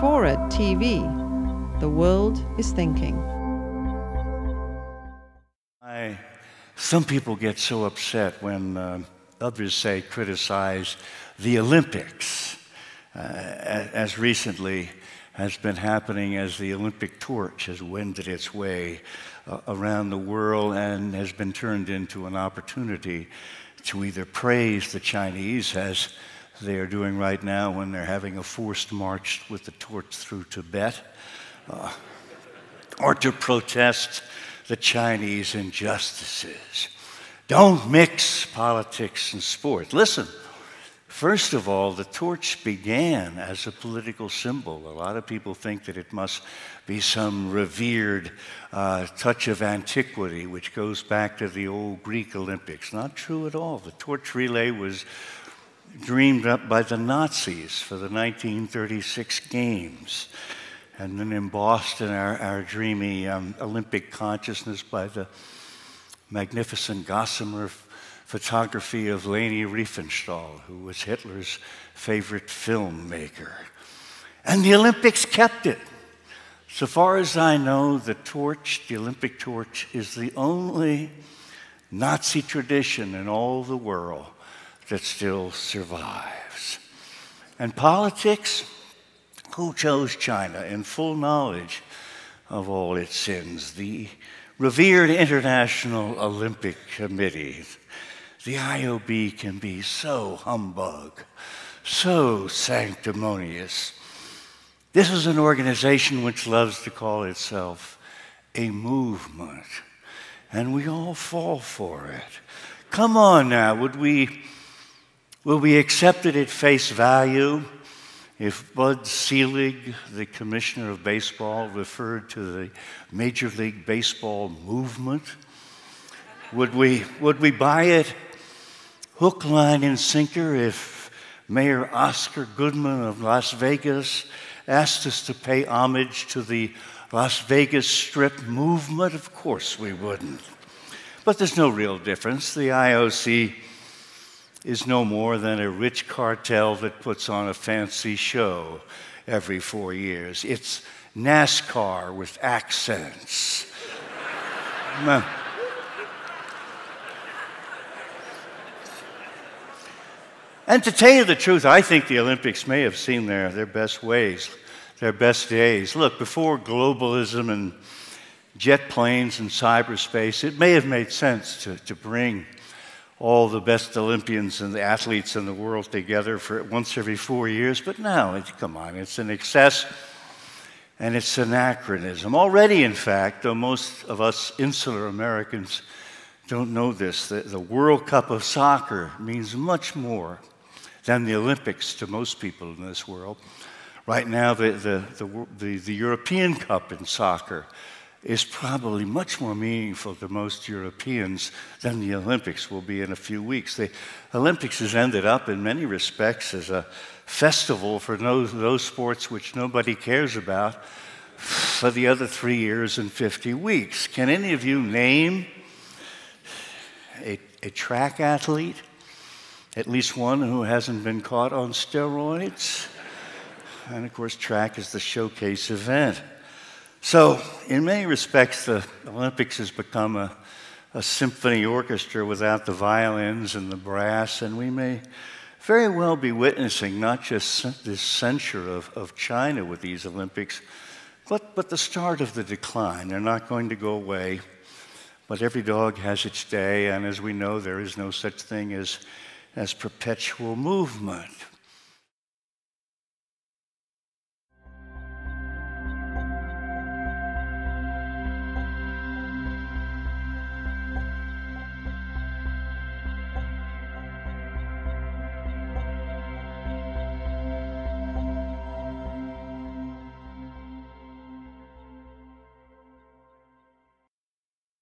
FORA.tv. The world is thinking. Some people get so upset when others criticize the Olympics, as recently has been happening as the Olympic torch has wended its way around the world and has been turned into an opportunity to either praise the Chinese, as they are doing right now when they're having a forced march with the torch through Tibet, or to protest the Chinese injustices. Don't mix politics and sport. Listen, first of all, the torch began as a political symbol. A lot of people think that it must be some revered touch of antiquity, which goes back to the old Greek Olympics. Not true at all. The torch relay was dreamed up by the Nazis for the 1936 Games, and then embossed in our dreamy Olympic consciousness by the magnificent gossamer photography of Leni Riefenstahl, who was Hitler's favorite filmmaker. And the Olympics kept it. So far as I know, the Olympic torch, is the only Nazi tradition in all the world that still survives. And politics? Who chose China in full knowledge of all its sins? The revered International Olympic Committee. The IOB can be so humbug, so sanctimonious. This is an organization which loves to call itself a movement, and we all fall for it. Come on now, will we accept it at face value if Bud Selig, the commissioner of baseball, referred to the Major League Baseball movement? Would we buy it hook, line, and sinker if Mayor Oscar Goodman of Las Vegas asked us to pay homage to the Las Vegas Strip movement? Of course we wouldn't. But there's no real difference. The IOC is no more than a rich cartel that puts on a fancy show every 4 years. It's NASCAR with accents. And to tell you the truth, I think the Olympics may have seen their best ways, their best days. Look, before globalism and jet planes and cyberspace, it may have made sense to bring all the best Olympians and the athletes in the world together for once every 4 years. But now, come on, it's an excess and it's anachronism. Already, in fact, though most of us insular Americans don't know this, the World Cup of soccer means much more than the Olympics to most people in this world. Right now, the European Cup in soccer is probably much more meaningful to most Europeans than the Olympics will be in a few weeks. The Olympics has ended up, in many respects, as a festival for those sports which nobody cares about for the other 3 years and 50 weeks. Can any of you name a track athlete, at least one who hasn't been caught on steroids? And of course, track is the showcase event. So, in many respects, the Olympics has become a symphony orchestra without the violins and the brass, and we may very well be witnessing not just this censure of China with these Olympics, but the start of the decline. They're not going to go away, but every dog has its day, and as we know, there is no such thing as perpetual movement.